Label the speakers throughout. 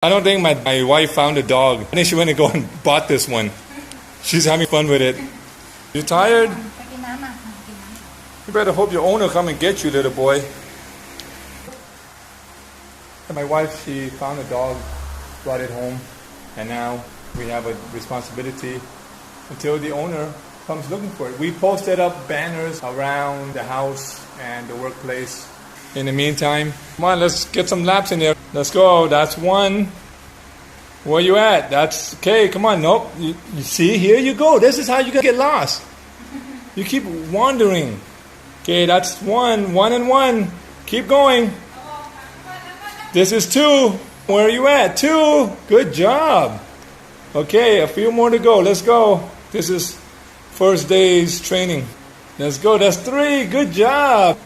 Speaker 1: I don't think my wife found a dog. I think she went and go and bought this one. She's having fun with it. You tired? You better hope your owner come and get you, little boy. My wife, she found a dog, brought it home, and now we have a responsibility until the owner comes looking for it. We posted up banners around the house and the workplace. In the meantime, come on, let's get some laps in there. Let's go. That's one. Where you at? That's okay. Come on. Nope. You see, here you go. This is how you get lost. You keep wandering. Okay, that's one. One and one. Keep going. This is two. Where are you at? Two. Good job. Okay, a few more to go. Let's go. This is first day's training. Let's go. That's three. Good job.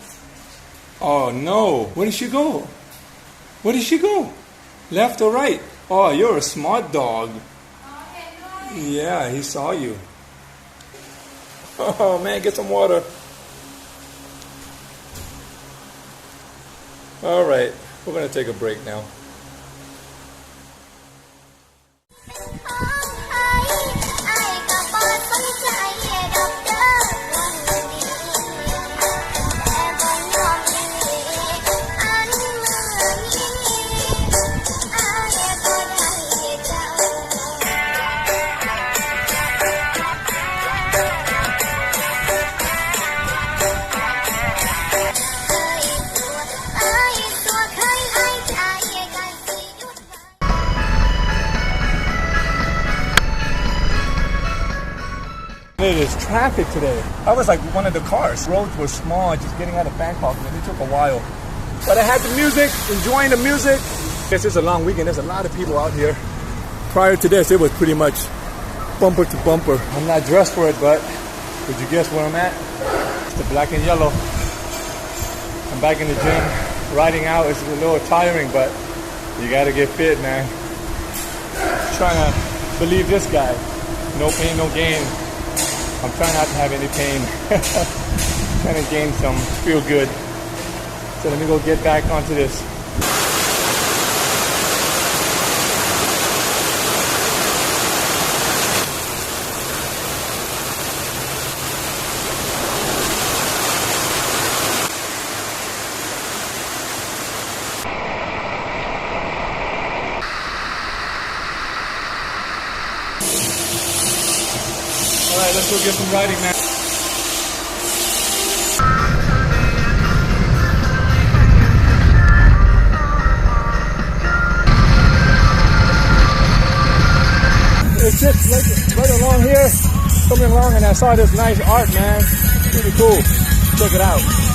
Speaker 1: Oh no. Where did she go? Where did she go? Left or right? Oh, you're a smart dog. Yeah, he saw you. Oh man, get some water. All right, we're going to take a break now. It is traffic today. I was like one of the cars. Roads were small, just getting out of Bangkok, and it took a while. But I had the music, enjoying the music. This is a long weekend. There's a lot of people out here. Prior to this, it was pretty much bumper to bumper. I'm not dressed for it, but could you guess where I'm at? It's the black and yellow. I'm back in the gym. Riding out is a little tiring, but you gotta get fit, man. Trying to believe this guy. No pain, no gain. I'm trying not to have any pain. Trying to gain some, feel good. So let me go get back onto this. Alright, let's go get some riding, man. It's just right along here, coming along, and I saw this nice art, man. Pretty cool. Check it out.